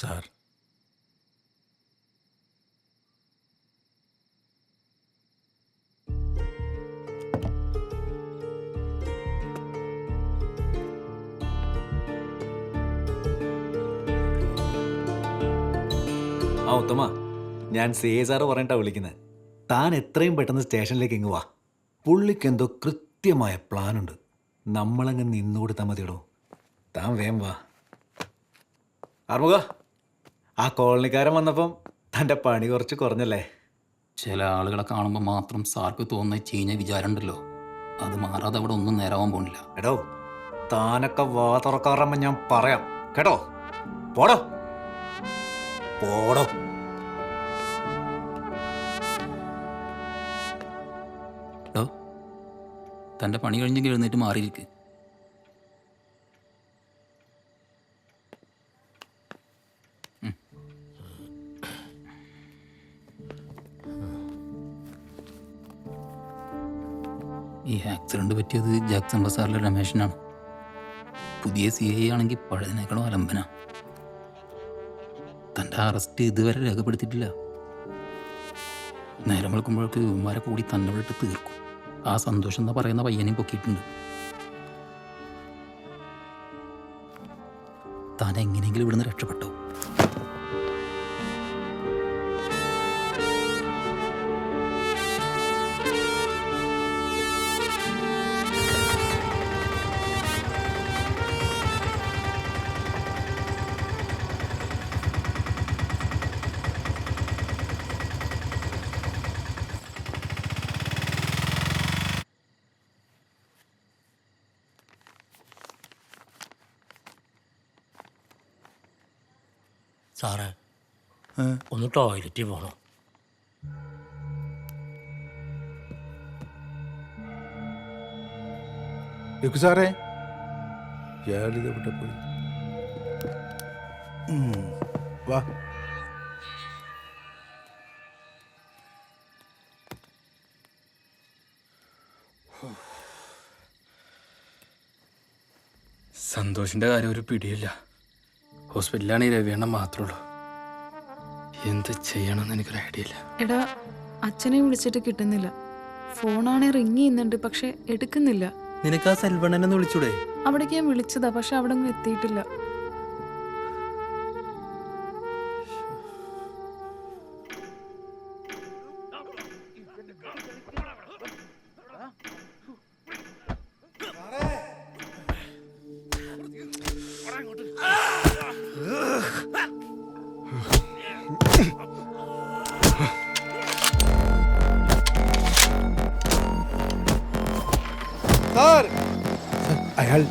Sir, ഉത്തമ, ഞാൻ CA sir പറഞ്ഞിട്ടാ വിളിക്കുന്നത്. താൻ എത്രയും പെട്ടെന്ന് സ്റ്റേഷനിലേക്ക് ഇങ്ങ് വാ. പുള്ളിക്ക് എന്തോ കൃത്യമായ പ്ലാനുണ്ട്. നമ്മളങ്ങ് നിന്നു കൊടുത്താൽ മതിയടോ. താൻ വേം വാ. ആർമുക, ആ കോളനിക്കാരൻ വന്നപ്പം തൻ്റെ പണി കുറച്ച് കുറഞ്ഞല്ലേ? ചില ആളുകളെ കാണുമ്പോൾ മാത്രം സാർക്ക് തോന്നുന്ന ചീഞ്ഞ വിചാരമുണ്ടല്ലോ, അത് മാറാതെ അവിടെ ഒന്നും നേരാവാൻ പോണില്ല. എടോ, താനൊക്കെ വാ തുറക്കാറുമ്പോൾ ഞാൻ പറയാം കേട്ടോ. പോടോ പോടോ. കേട്ടോ, തൻ്റെ പണി കഴിഞ്ഞെങ്കിൽ എഴുന്നേറ്റ് മാറിയിരിക്ക്. ഈ ആക്സിഡന്റ് പറ്റിയത് ജാക്സൺ ബസാറിലെ രമേശനാണ്. പുതിയ CI ആണെങ്കിൽ പഴയതിനേക്കാളും അലമ്പന. തൻ്റെ അറസ്റ്റ് ഇതുവരെ രേഖപ്പെടുത്തിയിട്ടില്ല. നേരം വെളുക്കുമ്പോഴേക്ക് ഇവന്മാരെ കൂടി തന്നെ വിട്ട് തീർക്കും. ആ സന്തോഷം എന്ന് പറയുന്ന പയ്യനെയും പൊക്കിയിട്ടുണ്ട്. താൻ എങ്ങനെയെങ്കിലും ഇവിടുന്ന് രക്ഷപ്പെട്ടോ? സാറേ, ഒന്ന് ടോയ്ലറ്റിൽ പോകണം. സാറേ, ഇയാളിതെവിടെ പോയി? വാ. സന്തോഷിൻ്റെ കാര്യം ഒരു പിടിയില്ല. ഹോസ്പിറ്റലിലാണെങ്കിൽ രവിയണ്ണം മാത്രമേ ഉള്ളൂ. എന്ത് ചെയ്യണമെന്ന് എനിക്കൊരു ഐഡിയ ഇല്ല. എടാ, അച്ഛനെ വിളിച്ചിട്ട് കിട്ടുന്നില്ല. ഫോണാണെ റിങ് ചെയ്യുന്നുണ്ട്, പക്ഷെ എടുക്കുന്നില്ല. നിനക്ക് ആ സെൽവണ്ണനെ വിളിച്ചൂടെ? അവിടേക്ക് ഞാൻ വിളിച്ചതാ, പക്ഷെ അവിടെ ഒന്നും എത്തിയിട്ടില്ല. അയാൾ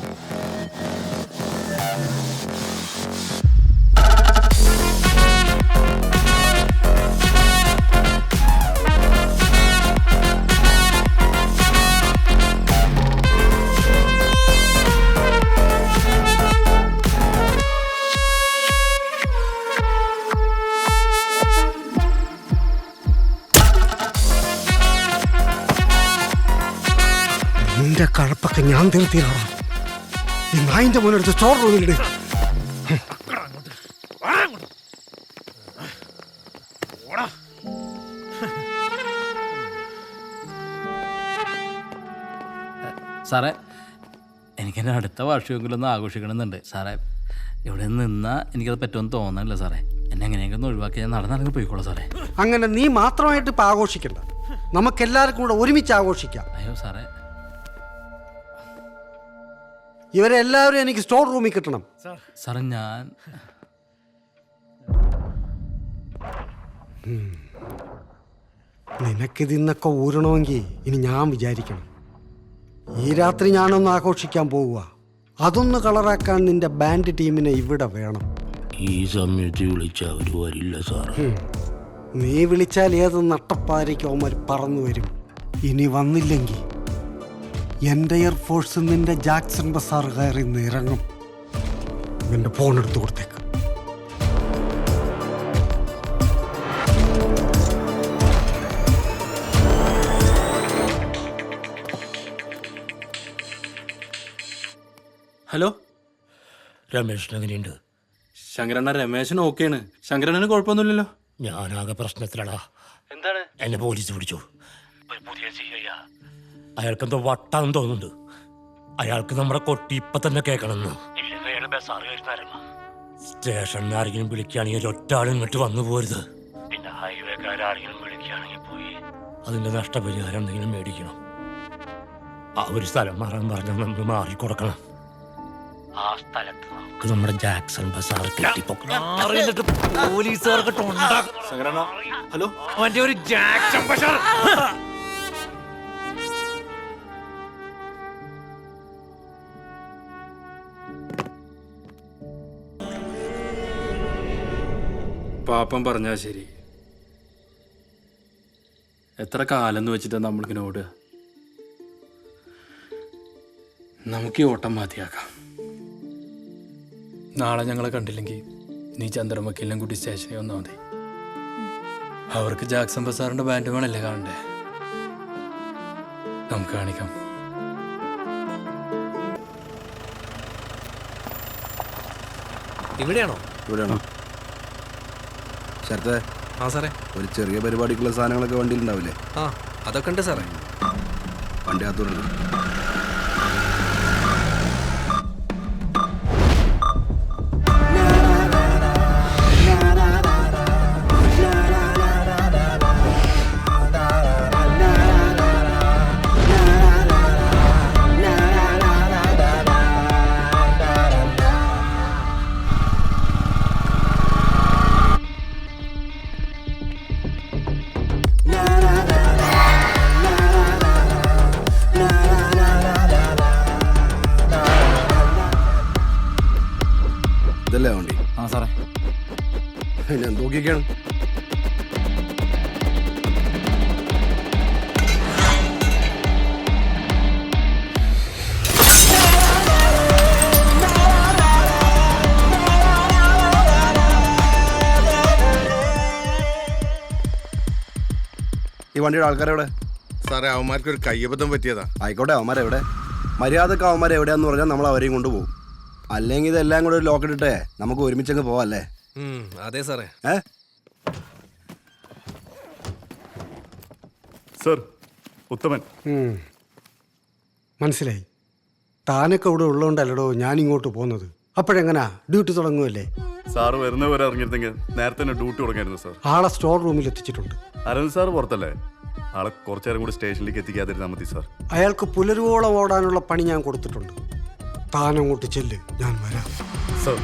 നിന്റെ കഴപ്പൊക്കെ ഞാൻ തീർത്തിയിലാണ്. ഈ നായിന്റെ മുന്നെടുത്ത് സ്റ്റോർ റൂമിലിട്. സാറേ, എനിക്കെൻ്റെ അടുത്ത വാർഷികമെങ്കിലും ഒന്ന് ആഘോഷിക്കണമെന്നുണ്ട് സാറേ. ഇവിടെ നിന്നാൽ എനിക്കത് പറ്റുമെന്ന് തോന്നണില്ല സാറേ. എന്നെ എങ്ങനെയെങ്കിലും ഒന്ന് ഒഴിവാക്കി ഞാൻ നടന്നിറങ്ങി പോയിക്കോളാം സാറേ. അങ്ങനെ നീ മാത്രമായിട്ട് ഇപ്പം ആഘോഷിക്കണ്ട, നമുക്കെല്ലാവർക്കും കൂടെ ഒരുമിച്ച് ആഘോഷിക്കാം. അയ്യോ സാറേ, ഇവരെല്ലാവരും എനിക്ക് സ്റ്റോർ റൂമിൽ കിട്ടണം. സാറേ ഞാൻ നിനക്കിതിന്നൊക്കെ ഊരണമെങ്കിൽ ഇനി ഞാൻ വിചാരിക്കണം. ഈ രാത്രി ഞാനൊന്ന് ആഘോഷിക്കാൻ പോവുക. അതൊന്ന് കളറാക്കാൻ നിന്റെ ബാൻഡ് ടീമിനെ ഇവിടെ വേണം. ഈ സമയത്ത് വിളിച്ചാൽ അവർ വരില്ല സാറേ. നീ വിളിച്ചാൽ ഏത് നട്ടപ്പാരയ്ക്ക് അവന്മാർ പറന്നു വരും. ഇനി വന്നില്ലെങ്കിൽ എൻ്റെ എയർഫോഴ്സ് നിന്റെ ജാക്സൺ ബസാർ കയറി ഇറങ്ങും. നിന്റെ ഫോൺ എടുത്തു കൊടുത്തേക്ക്. ഹലോ, രമേശൻ എങ്ങനെയുണ്ട്? ശങ്കരണ്ണ രമേശൻ ഓക്കെയാണ്. ശങ്കരണ്ണന് കുഴപ്പമൊന്നുമില്ലല്ലോ. ഞാനാകെ പ്രശ്നത്തിലടാ. എന്താണ്? എന്നെ പോലീസ് പിടിച്ചു. ഒരു പുതിയ CI. അയാൾക്കെന്തോ വട്ടാന്ന് തോന്നുന്നുണ്ട്. അയാൾക്ക് നമ്മുടെ കൊട്ടി ഇപ്പൊ തന്നെ കേൾക്കണമെന്ന്. സ്റ്റേഷനിൽ ആരെങ്കിലും വിളിക്കുകയാണെങ്കിൽ ഒറ്റാളും ഇങ്ങോട്ട് വന്നു പോരുത്. പിന്നെ ഹൈവേക്കാരെങ്കിലും വിളിക്കുകയാണെങ്കിൽ പോയി അതിന്റെ നഷ്ടപരിഹാരം എന്തെങ്കിലും മേടിക്കണം. ആ ഒരു സ്ഥലം മാറാൻ പറഞ്ഞാൽ നമ്മൾ മാറിക്കൊടുക്കണം. ആ സ്ഥലത്ത് നമുക്ക് നമ്മുടെ ജാക്സൺ ബസാർ പോലീസുകാർക്ക് ശങ്കരണ്ണ ഹലോ. അവന്റെ ഒരു ജാക്സൺ ബസാർ. പാപ്പൻ പറഞ്ഞാ ശരി. എത്ര കാലം എന്ന് വെച്ചിട്ടാ നമ്മളിങ്ങനെ ഓടുക. നമുക്ക് ഈ ഓട്ടം മതിയാക്കാം. നാളെ ഞങ്ങളെ കണ്ടില്ലെങ്കിൽ നീ ചന്ദ്രമക്കെല്ലാം കൂട്ടി സ്റ്റേഷനിൽ വന്നാൽ മതി. അവർക്ക് ജാക്സൺ ബസാറിന്റെ ബാൻഡ് വേണല്ലേ കാണണ്ടേ? നമുക്ക് കാണിക്കാം. ഇവിടെയാണോ? ശരത്തെ, ആ സാറേ. ഒരു ചെറിയ പരിപാടിക്കുള്ള സാധനങ്ങളൊക്കെ വണ്ടിയിലുണ്ടാവില്ലേ? ആ അതൊക്കെ ഉണ്ട് സാറേ. വണ്ടി അകത്തോട്ട് ഇതല്ലേ വണ്ടി? ആ സാറേ. ഞാൻ നോക്കിയൊക്കെയാണ്. ഈ വണ്ടിയുടെ ആൾക്കാരെവിടെ? സാറേ അവന്മാർക്ക് ഒരു കയ്യബദ്ധം പറ്റിയതാ. ആയിക്കോട്ടെ, അവന്മാരെവിടെ? മര്യാദക്ക് അവന്മാരെ എവിടെയാന്ന് പറഞ്ഞാൽ നമ്മൾ അവരെയും കൊണ്ടുപോകും. അല്ലെങ്കിൽ ഇതെല്ലാം കൂടെ ഒരു ലോക്ക് ഇട്ടിട്ടേ നമുക്ക് ഒരുമിച്ചങ്ങ് പോവാല്ലേ? അതെ സാറേ. സർ, ഉത്തമൻ. മനസ്സിലായി. താനൊക്കെ ഇവിടെ ഉള്ളതുകൊണ്ടല്ലടോ ഞാനിങ്ങോട്ട് പോകുന്നത്. അപ്പോഴെങ്ങനാ ഡ്യൂട്ടി തുടങ്ങുമല്ലേ? സാറ് വരുന്നവരെ അറിഞ്ഞിരുന്നെങ്കിൽ നേരത്തെ തന്നെ ഡ്യൂട്ടി തുടങ്ങായിരുന്നു സാർ. ആളെ സ്റ്റോർ റൂമിൽ എത്തിച്ചിട്ടുണ്ട്. അരവിന്ദ് സാർ പുറത്തല്ലേ? ആളെ കുറച്ചേരം കൂടി സ്റ്റേഷനിലേക്ക് എത്തിക്കാതിരുന്നാൽ മതി സാർ. അയാൾക്ക് പുലരുവോളം ഓടാനുള്ള പണി ഞാൻ കൊടുത്തിട്ടുണ്ട്. താനങ്ങോട്ട് ചെല്ല്, ഞാൻ വരാം. സർ